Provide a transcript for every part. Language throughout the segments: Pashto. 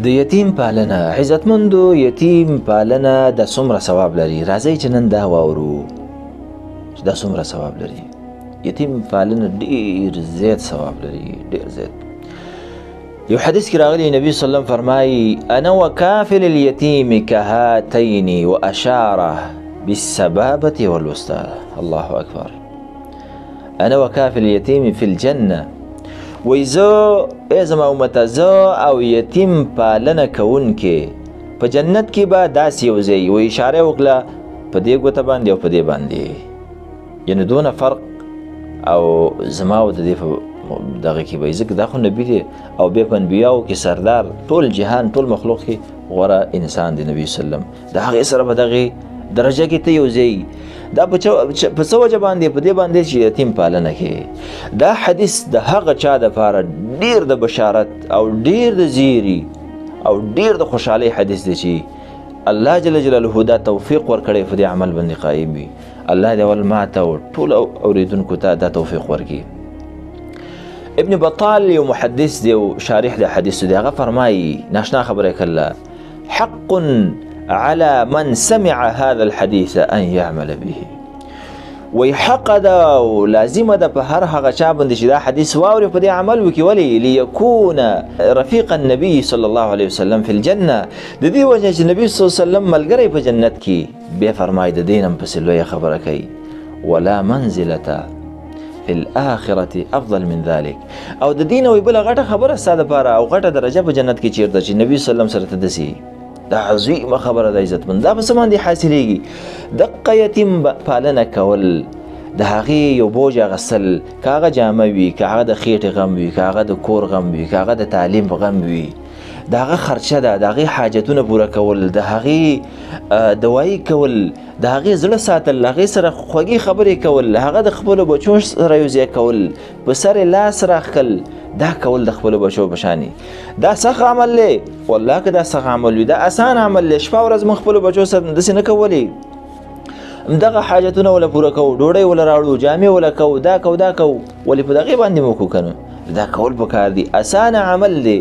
د یتیم پالنه، عزتمندو یتیم پالنه د څومره ثواب لري؟ راځئ چې نن دا واورو چې دا څومره ثواب لري. یتیم پالنه ډیر زیات ثواب لري، ډیر زیات. یو حدیث کې راغلی نبی صلی الله علیه وسلم فرمایي انا وکافل الیتیم کهاتین واشاره بالسبابه والوسطى. الله اکبر. انا وکافل الیتیم فی الجنه. وی زه ای زما امته، زه او یتیم پالنه کوونکې په جنت کې به داسې یو ځای. و اشاره وکړه په دې ګوته باندې او په دې باندې، یعنې دونه فرق او زما او د دې په دغه کې به ځکه دا خو نبي دی او بیا په انبیاو کې سردار، ټول جهان ټول مخلوق کې غوره انسان دی نبي وسلم. د هغې سره به دغې درجه کې ته یو ځای. دا په څه وجه باندې؟ په دې باندې چې یتیم پالنه کې. دا حدیث د هغه چا دپاره ډیر د بشارت او ډیر د زیری او ډیر د خوشحالۍ حدیث دی چې الله جل جلاله دا توفیق ورکړی په دې عمل باندې قایم وي. الله دې اول ما ته او ټول اوریدونکو ته دا توفیق ورکړي. ابن بطال یو محدث دی او شارح د حدیث دی، هغه فرمایي ناشنا خبره کله حق على من سمع هذا الحديث أن يعمل به. وی حق ده او لازم ده په هر هغه چا باندې چې دا حدیث واوري په دې عمل وکړي. ولې؟ ليكون رفيق النبي صلى الله عليه وسلم في الجنة. د دې وجه چې نبی صلی الله علیه وسلم ملګری په جنت کې. بیا فرمایي د دې نه پسې لویه خبره کوي ولا منزلة في الآخرة أفضل من ذلك. او د دې نه وی بله غټه خبره ستا دپاره او غټه درجه په جنت کې چیرته چې نبي صلی الله علیه وسلم سره ته داسې دا عظیمه خبره ده عزتمند. دا په څه باندې حاصلېږي؟ دقه یتیم پالنه کول، د هغې یو بوج اخیستل، که هغه جامه وي، که هغه د خېټې غم وي، که هغه د کور غم وي، که هغه د تعلیم غم وي، د هغه خرچه ده، د هغې حاجتونه پوره کول، د هغې دوایي کول، د هغې زړه ساتل، د هغې سره خوږې خبرې کول، هغه د خپلو بچو سره یو ځای کول، په سر یې لاس راښکل، دا کول د خپلو بچو په شانې. دا سخت عمل دی، والله که دا سخت عمل وي، دا اسان عمل دی. شپه ورځ موږ خپلو بچو سره داسې نه کولی، همدغه حاجتونه وله پوره کوو، ډوډۍ وله راوړو، جامې وله کوو، دا کوو دا کوو، ولې په دغې باندې مو وکړو که نه؟ دا کول پکار دي، اسان عمل دی.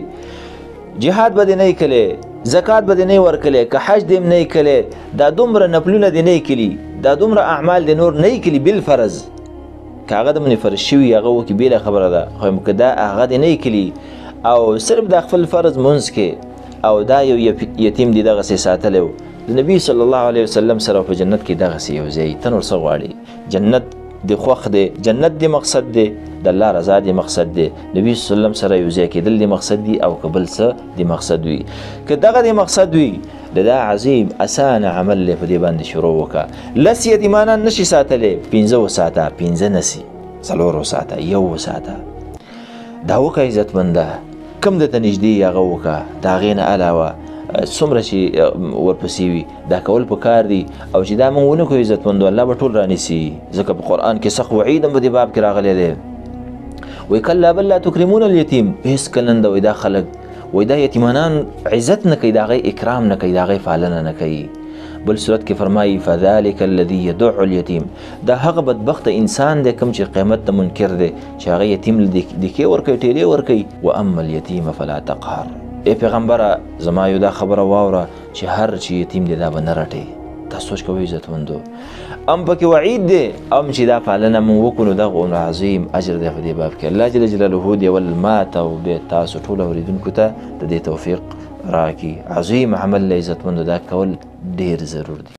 جهاد به دې نه یې کلی، زکات به دې نه یې ورکلی، که حج دې نه یې کلی، دا دومره نفلونه دې نه یې کلي، دا دومره اعمال دې نور نه یې کلي بالفرض. که هغه د منې فرض شوي هغه وکړي بېله خبره ده، خو که دا هغه دې نه یې کلي او صرف دا خپل فرض منځ کې او دا یو یتیم دې دغسې ساتلی و د نبي صلی الله علیه وسلم سره په جنت کې دغسې یو ځای. ته نور څه غواړې؟ جنت دې خوښ دی، جنت دې مقصد دی، د الله رضا دې مقصد دی، نبي صلی الله علیه وسلم سره یو ځای کېدل دې مقصد دی، او که بل څه دې مقصد وي. که دغه دې مقصد وي د دا عظیم اسان عمل دی په دې باندې شروع وکړه. لس یتیمانان نشي ساتلی، 15 وساته، 15 نسي، 4 وساته، 1 وساته. دا وکړه عزتمنده، کم درته نږدې هغه وکړه، د هغې نه علاوه څومره چې ورپسې وي دا کول پکار دي. او چې دا موږ ونه کړو عزتمندو، الله به ټول رانیسي، ځکه په قرآن کې سخت وعید هم په دې باب کې راغلی دی. وی کلا بل لا تکرمون الیتیم. هېڅ کله نه وی دا خلک وی دا یتیمانان عزت نه کوي، د هغې اکرام نه کوي، د هغې پالنه نه کوي. بل صورت کې فرمایي فذلک الذي يدع اليتیم. دا هغه بدبخته انسان دی کوم چې قیامت ته منکر دی، چې هغه یتیم له دیکې ورکوي، ټیلې ورکوي. واما الیتیم فلا تقهر. ای پیغمبره زما یو دا خبره واوره چې هر چې یتیم دی دا به نه رټې. دا سوچ کوئ عزتمندو. ام پکې وعید دی، ام چې دا پالنه مونږ وکړو دغه عظیم اجر دی په دې باب کې. الله جل جلاله دې ول ما ته او بیا تاسو ټول اورېدونکو ته د دې توفیق راکړي. عظیم عمل له عزتمندو دا کول ډېر ضرور دی.